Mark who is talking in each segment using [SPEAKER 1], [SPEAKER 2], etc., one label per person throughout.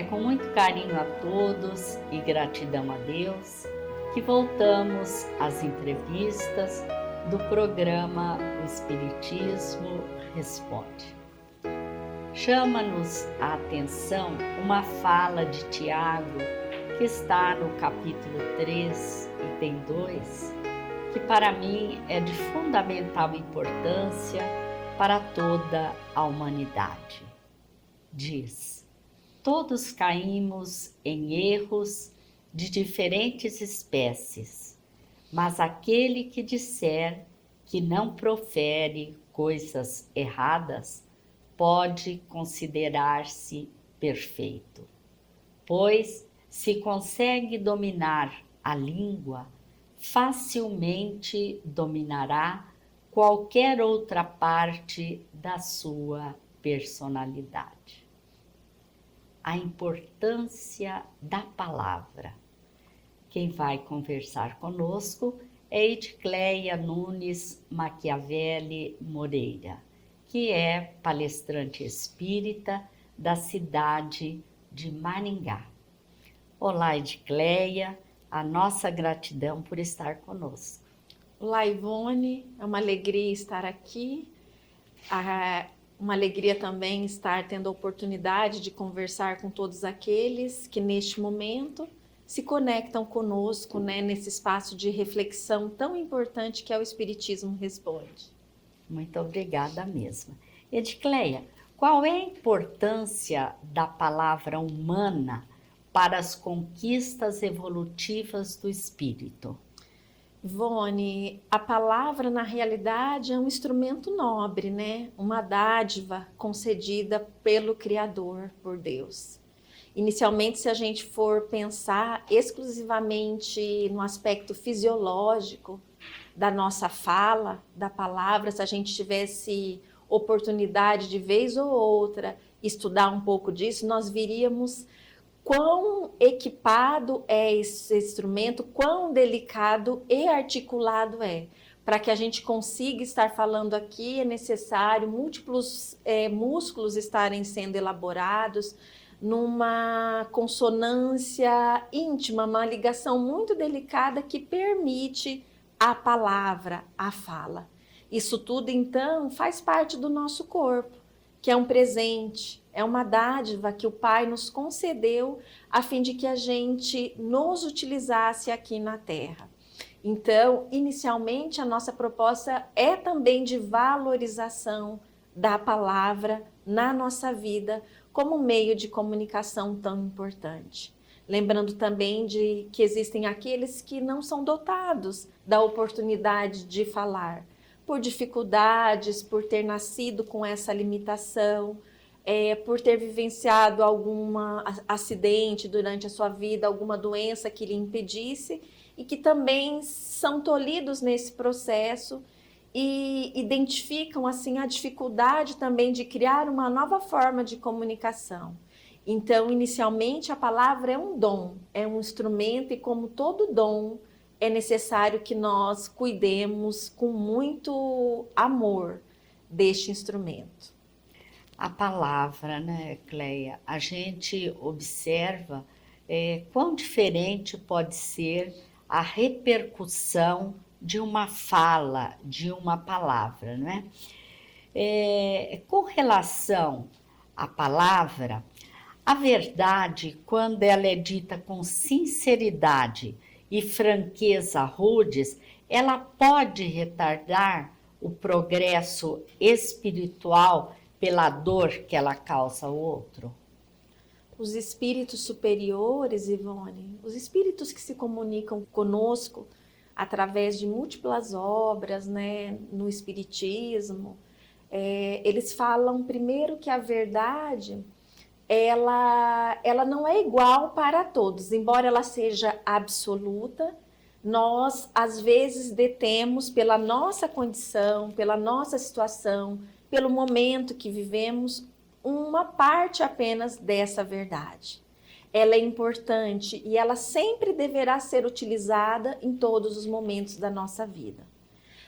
[SPEAKER 1] É com muito carinho a todos e gratidão a Deus que voltamos às entrevistas do programa O Espiritismo Responde. Chama-nos a atenção uma fala de Tiago, que está no capítulo 3, item 2, que para mim é de fundamental importância para toda a humanidade. Diz: todos caímos em erros de diferentes espécies, mas aquele que disser que não profere coisas erradas pode considerar-se perfeito, pois se consegue dominar a língua, facilmente dominará qualquer outra parte da sua personalidade. A importância da palavra. Quem vai conversar conosco é Edicleia Nunes Machiavelli Moreira, que é palestrante espírita da cidade de Maringá. Olá, Edicleia, a nossa gratidão por estar conosco.
[SPEAKER 2] Olá, Ivone, é uma alegria estar aqui, uma alegria também estar tendo a oportunidade de conversar com todos aqueles que neste momento se conectam conosco, nesse espaço de reflexão tão importante que é o Espiritismo Responde.
[SPEAKER 1] Muito obrigada mesmo. Edicleia, qual é a importância da palavra humana para as conquistas evolutivas do espírito?
[SPEAKER 2] Ivone, a palavra na realidade é um instrumento nobre, Uma dádiva concedida pelo Criador, por Deus. Inicialmente, se a gente for pensar exclusivamente no aspecto fisiológico da nossa fala, da palavra, se a gente tivesse oportunidade de vez ou outra estudar um pouco disso, nós viríamos quão equipado é esse instrumento, quão delicado e articulado é. Para que a gente consiga estar falando aqui, é necessário múltiplos músculos estarem sendo elaborados numa consonância íntima, uma ligação muito delicada que permite a palavra, a fala. Isso tudo, então, faz parte do nosso corpo, que é um presente, é uma dádiva que o Pai nos concedeu a fim de que a gente nos utilizasse aqui na Terra. Então, inicialmente, a nossa proposta é também de valorização da palavra na nossa vida como meio de comunicação tão importante. Lembrando também de que existem aqueles que não são dotados da oportunidade de falar, por dificuldades, por ter nascido com essa limitação, por ter vivenciado algum acidente durante a sua vida, alguma doença que lhe impedisse, e que também são tolhidos nesse processo e identificam assim a dificuldade também de criar uma nova forma de comunicação. Então, inicialmente, a palavra é um dom, é um instrumento, e como todo dom, é necessário que nós cuidemos com muito amor deste instrumento.
[SPEAKER 1] A palavra, Cleia, a gente observa quão diferente pode ser a repercussão de uma fala, de uma palavra, com relação à palavra, a verdade, quando ela é dita com sinceridade e franqueza rudes, ela pode retardar o progresso espiritual pela dor que ela causa ao outro?
[SPEAKER 2] Os espíritos superiores, Ivone, os espíritos que se comunicam conosco através de múltiplas obras, no espiritismo, eles falam primeiro que a verdade ela não é igual para todos, embora ela seja absoluta. Nós às vezes detemos, pela nossa condição, pela nossa situação, pelo momento que vivemos, uma parte apenas dessa verdade. Ela é importante e ela sempre deverá ser utilizada em todos os momentos da nossa vida.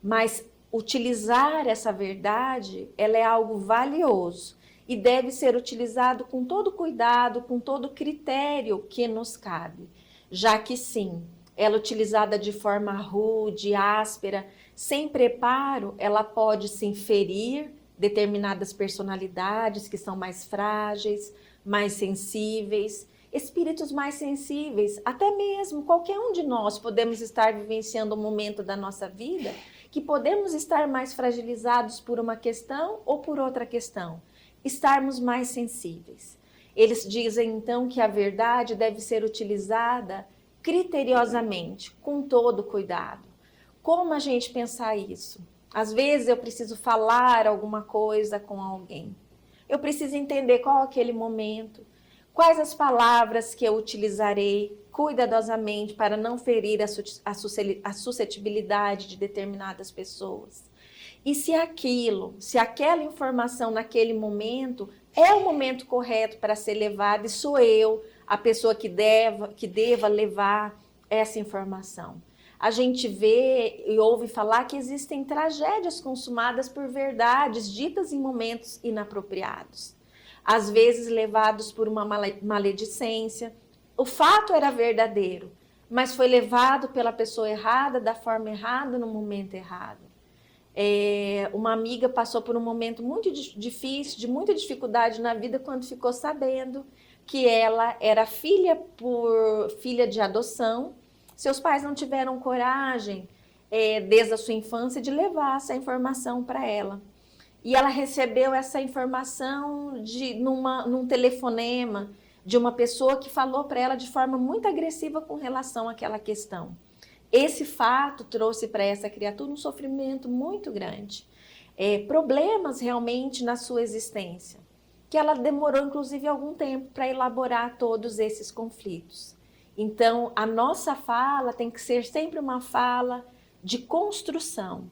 [SPEAKER 2] Mas utilizar essa verdade, ela é algo valioso. e deve ser utilizado com todo cuidado, com todo critério que nos cabe, já que sim, ela utilizada de forma rude, áspera, sem preparo, ela pode sim ferir determinadas personalidades que são mais frágeis, mais sensíveis, espíritos mais sensíveis, até mesmo qualquer um de nós podemos estar vivenciando um momento da nossa vida que podemos estar mais fragilizados por uma questão ou por outra questão, estarmos mais sensíveis. Eles dizem então que a verdade deve ser utilizada criteriosamente, com todo cuidado. Como a gente pensar isso? Às vezes eu preciso falar alguma coisa com alguém. Eu preciso entender qual é aquele momento, quais as palavras que eu utilizarei cuidadosamente para não ferir a suscetibilidade de determinadas pessoas. E se aquela informação naquele momento é o momento correto para ser levada e sou eu a pessoa que deva levar essa informação. A gente vê e ouve falar que existem tragédias consumadas por verdades ditas em momentos inapropriados. Às vezes levados por uma maledicência. O fato era verdadeiro, mas foi levado pela pessoa errada, da forma errada, no momento errado. Uma amiga passou por um momento muito difícil, de muita dificuldade na vida, quando ficou sabendo que ela era filha de adoção. Seus pais não tiveram coragem, desde a sua infância, de levar essa informação para ela. E ela recebeu essa informação num telefonema de uma pessoa que falou para ela de forma muito agressiva com relação àquela questão. Esse fato trouxe para essa criatura um sofrimento muito grande, problemas realmente na sua existência, que ela demorou inclusive algum tempo para elaborar todos esses conflitos. Então, a nossa fala tem que ser sempre uma fala de construção,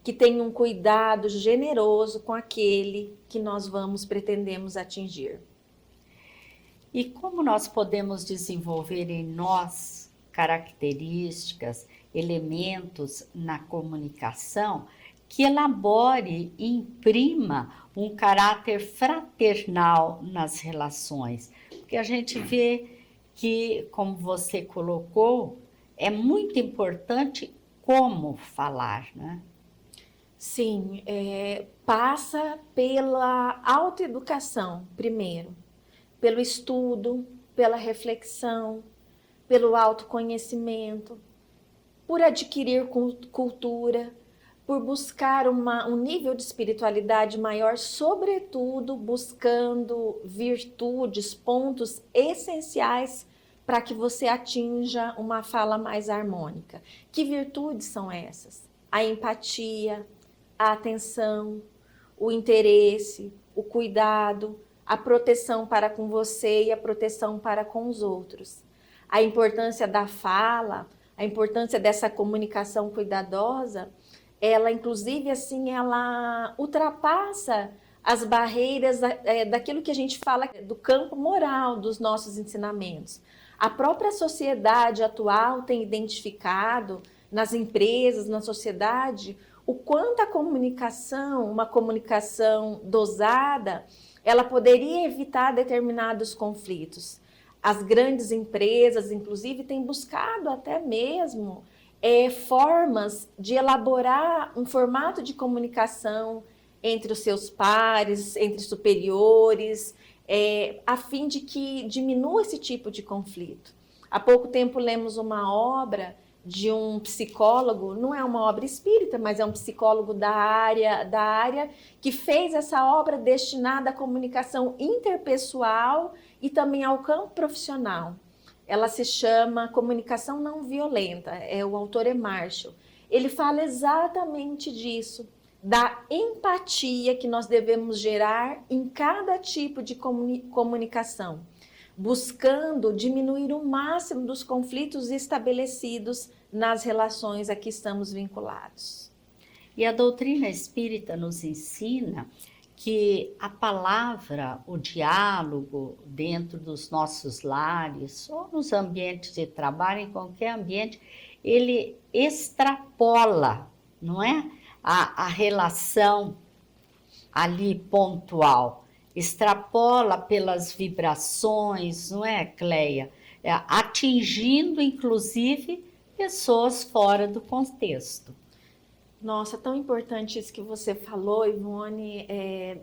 [SPEAKER 2] que tenha um cuidado generoso com aquele que nós pretendemos atingir.
[SPEAKER 1] E como nós podemos desenvolver em nós características, elementos na comunicação que elabore e imprima um caráter fraternal nas relações? Porque a gente vê que, como você colocou, é muito importante como falar, né?
[SPEAKER 2] Sim, passa pela autoeducação primeiro, pelo estudo, pela reflexão, pelo autoconhecimento, por adquirir cultura, por buscar um nível de espiritualidade maior, sobretudo buscando virtudes, pontos essenciais para que você atinja uma fala mais harmônica. Que virtudes são essas? A empatia, a atenção, o interesse, o cuidado, a proteção para com você e a proteção para com os outros. A importância da fala, a importância dessa comunicação cuidadosa, ela inclusive assim, ela ultrapassa as barreiras daquilo que a gente fala do campo moral dos nossos ensinamentos. A própria sociedade atual tem identificado nas empresas, na sociedade, o quanto a comunicação, uma comunicação dosada, ela poderia evitar determinados conflitos. As grandes empresas, inclusive, têm buscado até mesmo formas de elaborar um formato de comunicação entre os seus pares, entre superiores, a fim de que diminua esse tipo de conflito. Há pouco tempo lemos uma obra de um psicólogo, não é uma obra espírita, mas é um psicólogo da área que fez essa obra destinada à comunicação interpessoal e também ao campo profissional. Ela se chama Comunicação Não Violenta, o autor é Marshall. Ele fala exatamente disso, da empatia que nós devemos gerar em cada tipo de comunicação, buscando diminuir o máximo dos conflitos estabelecidos nas relações a que estamos vinculados.
[SPEAKER 1] E a doutrina espírita nos ensina que a palavra, o diálogo dentro dos nossos lares, ou nos ambientes de trabalho, em qualquer ambiente, ele extrapola, não é? A relação ali pontual. extrapola pelas vibrações, não é, Cleia? Atingindo, inclusive, pessoas fora do contexto.
[SPEAKER 2] Nossa, tão importante isso que você falou, Ivone,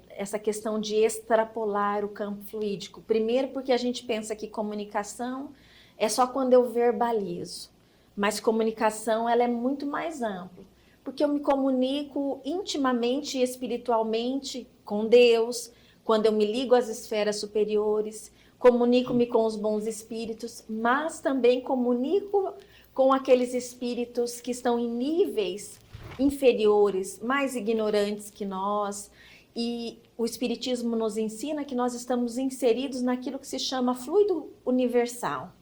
[SPEAKER 2] essa questão de extrapolar o campo fluídico. Primeiro, porque a gente pensa que comunicação é só quando eu verbalizo, mas comunicação ela é muito mais ampla, porque eu me comunico intimamente e espiritualmente com Deus, quando eu me ligo às esferas superiores, comunico-me com os bons espíritos, mas também comunico com aqueles espíritos que estão em níveis inferiores, mais ignorantes que nós, e o Espiritismo nos ensina que nós estamos inseridos naquilo que se chama fluido universal.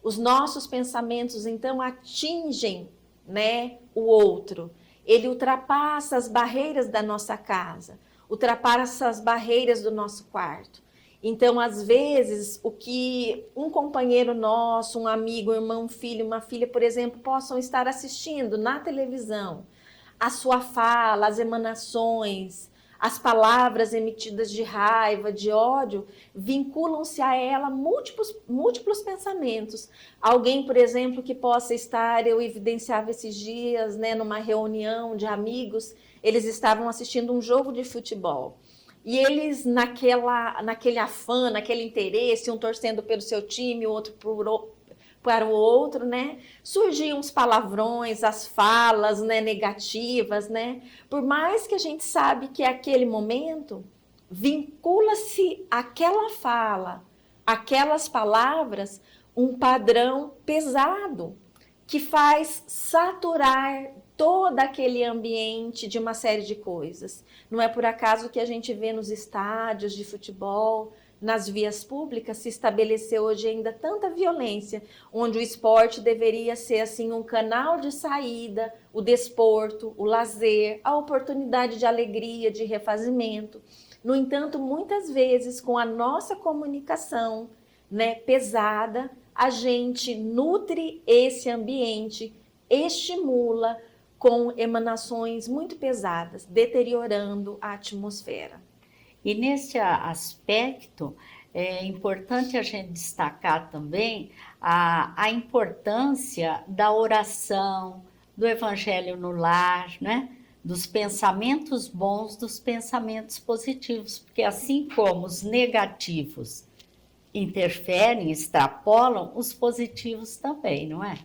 [SPEAKER 2] Os nossos pensamentos, então, atingem, né, o outro. Ele ultrapassa as barreiras da nossa casa, ultrapassa as barreiras do nosso quarto. Então, às vezes, o que um companheiro nosso, um amigo, um irmão, um filho, uma filha, por exemplo, possam estar assistindo na televisão, a sua fala, as emanações, as palavras emitidas de raiva, de ódio, vinculam-se a ela múltiplos pensamentos. Alguém, por exemplo, que possa estar, eu evidenciava esses dias, né, numa reunião de amigos, eles estavam assistindo um jogo de futebol. E eles, naquele afã, naquele interesse, um torcendo pelo seu time, o outro para o outro, né? Surgiam os palavrões, as falas, né, negativas, né? Por mais que a gente sabe que aquele momento vincula-se aquela fala, aquelas palavras, um padrão pesado que faz saturar todo aquele ambiente de uma série de coisas. Não é por acaso que a gente vê nos estádios de futebol, nas vias públicas, se estabeleceu hoje ainda tanta violência, onde o esporte deveria ser assim um canal de saída, o desporto, o lazer, a oportunidade de alegria, de refazimento. No entanto, muitas vezes com a nossa comunicação, né, pesada, a gente nutre esse ambiente, estimula com emanações muito pesadas, deteriorando a atmosfera.
[SPEAKER 1] E nesse aspecto, é importante a gente destacar também a importância da oração, do evangelho no lar, né? Dos pensamentos bons, dos pensamentos positivos, porque assim como os negativos interferem, extrapolam, os positivos também, não é?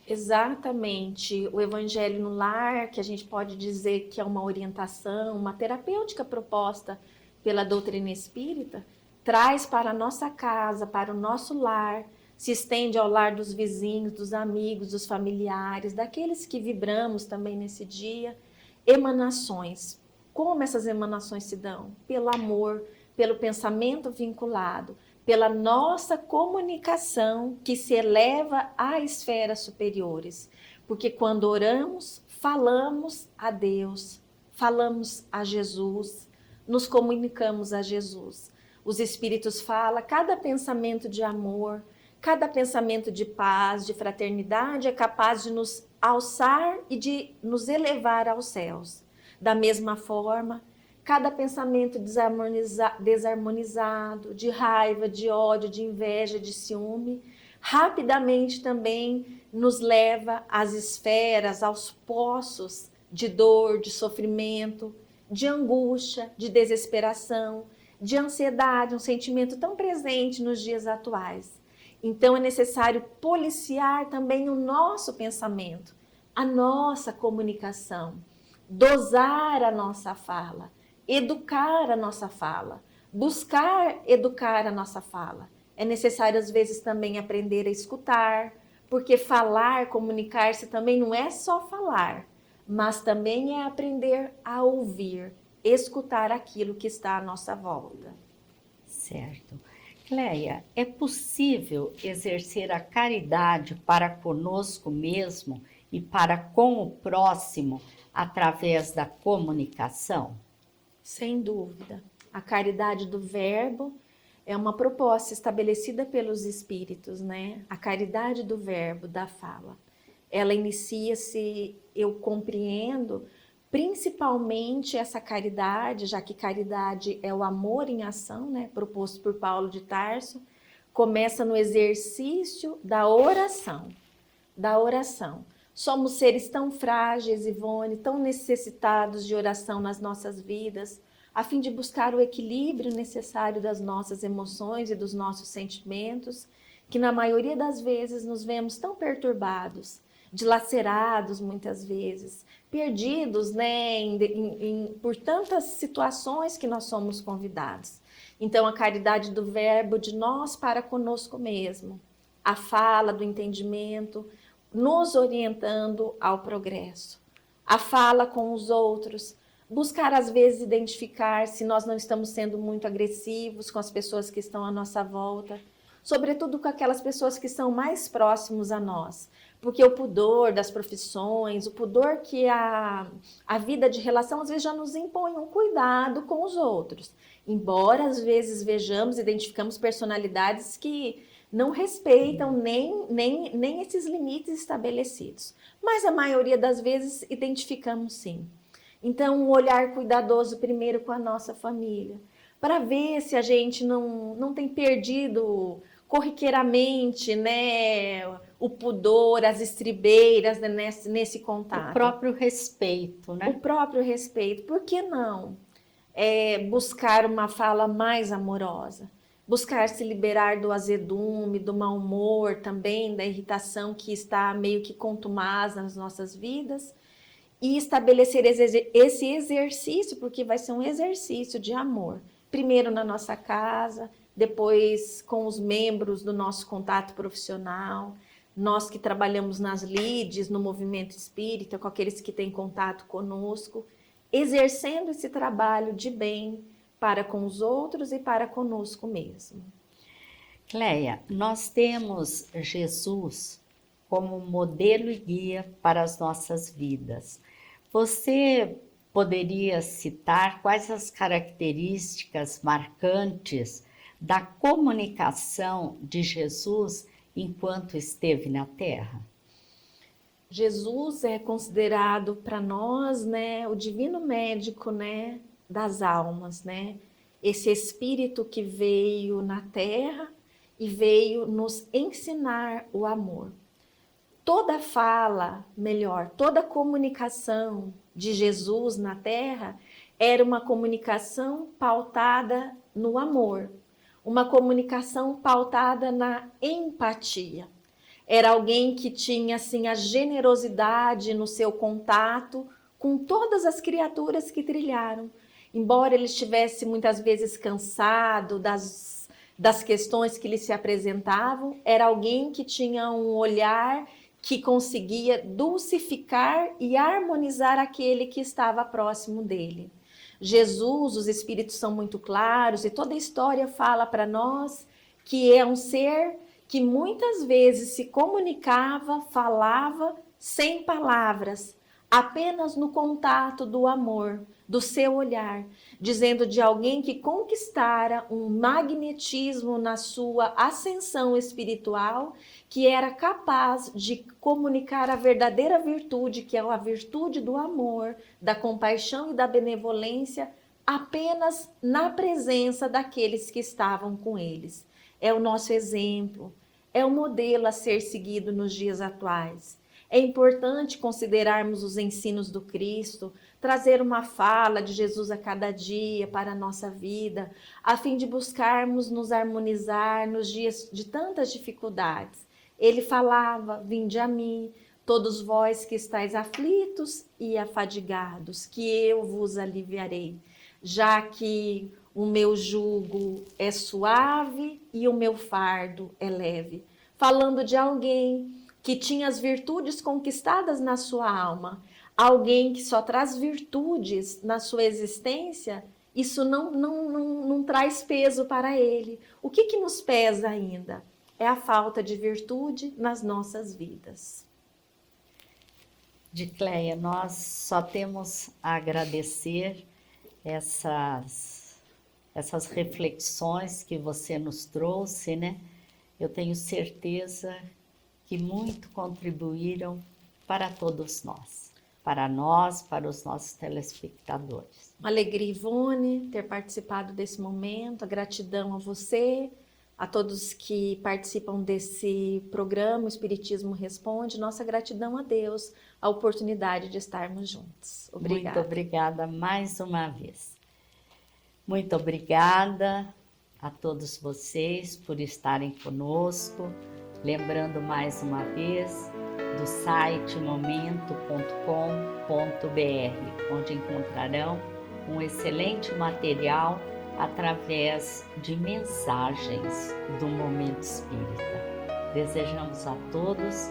[SPEAKER 2] Exatamente. O evangelho no lar, que a gente pode dizer que é uma orientação, uma terapêutica proposta pela doutrina espírita, traz para a nossa casa, para o nosso lar, se estende ao lar dos vizinhos, dos amigos, dos familiares, daqueles que vibramos também nesse dia, emanações. Como essas emanações se dão? Pelo amor, pelo pensamento vinculado, pela nossa comunicação que se eleva a esferas superiores. Porque quando oramos, falamos a Deus, falamos a Jesus, nos comunicamos a Jesus. Os Espíritos falam, cada pensamento de amor, cada pensamento de paz, de fraternidade é capaz de nos alçar e de nos elevar aos céus. Da mesma forma, cada pensamento desarmonizado, de raiva, de ódio, de inveja, de ciúme, rapidamente também nos leva às esferas, aos poços de dor, de sofrimento, de angústia, de desesperação, de ansiedade, um sentimento tão presente nos dias atuais. Então é necessário policiar também o nosso pensamento, a nossa comunicação, dosar a nossa fala, educar a nossa fala, buscar educar a nossa fala. É necessário às vezes também aprender a escutar, porque falar, comunicar-se também não é só falar, mas também é aprender a ouvir, escutar aquilo que está à nossa volta.
[SPEAKER 1] Certo. Cleia, é possível exercer a caridade para conosco mesmo e para com o próximo através da comunicação?
[SPEAKER 2] Sem dúvida. A caridade do verbo é uma proposta estabelecida pelos espíritos, né? A caridade do verbo, da fala. Ela inicia-se, eu compreendo, principalmente essa caridade, já que caridade é o amor em ação, né, proposto por Paulo de Tarso, começa no exercício da oração. Da oração. Somos seres tão frágeis, Ivone, tão necessitados de oração nas nossas vidas, a fim de buscar o equilíbrio necessário das nossas emoções e dos nossos sentimentos, que na maioria das vezes nos vemos tão perturbados, dilacerados muitas vezes, perdidos, né, por tantas situações que nós somos convidados. Então, a caridade do verbo de nós para conosco mesmo, a fala do entendimento, nos orientando ao progresso, a fala com os outros, buscar às vezes identificar se nós não estamos sendo muito agressivos com as pessoas que estão à nossa volta, sobretudo com aquelas pessoas que são mais próximos a nós, porque o pudor das profissões, o pudor que a vida de relação às vezes já nos impõe um cuidado com os outros, embora às vezes vejamos, identificamos personalidades que não respeitam nem esses limites estabelecidos. Mas a maioria das vezes identificamos sim. Então, um olhar cuidadoso primeiro com a nossa família, para ver se a gente não tem perdido corriqueiramente, né, o pudor, as estribeiras, né, nesse contato.
[SPEAKER 1] O próprio respeito, né?
[SPEAKER 2] O próprio respeito. Por que não buscar uma fala mais amorosa? Buscar se liberar do azedume, do mau humor também, da irritação que está meio que contumaz nas nossas vidas e estabelecer esse exercício, porque vai ser um exercício de amor. Primeiro na nossa casa, depois com os membros do nosso contato profissional, nós que trabalhamos nas lides, no movimento espírita, com aqueles que têm contato conosco, exercendo esse trabalho de bem, para com os outros e para conosco mesmo.
[SPEAKER 1] Cleia, nós temos Jesus como modelo e guia para as nossas vidas. Você poderia citar quais as características marcantes da comunicação de Jesus enquanto esteve na Terra?
[SPEAKER 2] Jesus é considerado para nós, né, o divino médico, né, das almas, né? Esse espírito que veio na Terra e veio nos ensinar o amor. Toda fala, melhor, toda comunicação de Jesus na Terra era uma comunicação pautada no amor, uma comunicação pautada na empatia. Era alguém que tinha assim a generosidade no seu contato com todas as criaturas que trilharam. Embora ele estivesse muitas vezes cansado das questões que lhe se apresentavam, era alguém que tinha um olhar que conseguia dulcificar e harmonizar aquele que estava próximo dele. Jesus, os espíritos são muito claros e toda a história fala para nós que é um ser que muitas vezes se comunicava, falava sem palavras, apenas no contato do amor, do seu olhar, dizendo de alguém que conquistara um magnetismo na sua ascensão espiritual, que era capaz de comunicar a verdadeira virtude, que é a virtude do amor, da compaixão e da benevolência, apenas na presença daqueles que estavam com eles. É o nosso exemplo, é o modelo a ser seguido nos dias atuais. É importante considerarmos os ensinos do Cristo, trazer uma fala de Jesus a cada dia para a nossa vida, a fim de buscarmos nos harmonizar nos dias de tantas dificuldades. Ele falava: vinde a mim, todos vós que estáis aflitos e afadigados, que eu vos aliviarei, já que o meu jugo é suave e o meu fardo é leve. Falando de alguém que tinha as virtudes conquistadas na sua alma, alguém que só traz virtudes na sua existência, isso não traz peso para ele. O que nos pesa ainda? É a falta de virtude nas nossas vidas.
[SPEAKER 1] Cleia, nós só temos a agradecer essas reflexões que você nos trouxe, né? Eu tenho certeza que muito contribuíram para todos nós. para nós, para os nossos telespectadores.
[SPEAKER 2] Uma alegria, Ivone, ter participado desse momento. A gratidão a você, a todos que participam desse programa, o Espiritismo Responde. Nossa gratidão a Deus, a oportunidade de estarmos juntos. Obrigada.
[SPEAKER 1] Muito obrigada mais uma vez. Muito obrigada a todos vocês por estarem conosco. Lembrando mais uma vez do site momento.com.br, onde encontrarão um excelente material através de mensagens do Momento Espírita. Desejamos a todos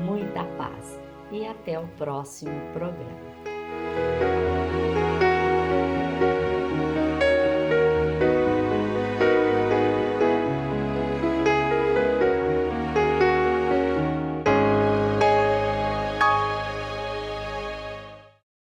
[SPEAKER 1] muita paz e até o próximo programa.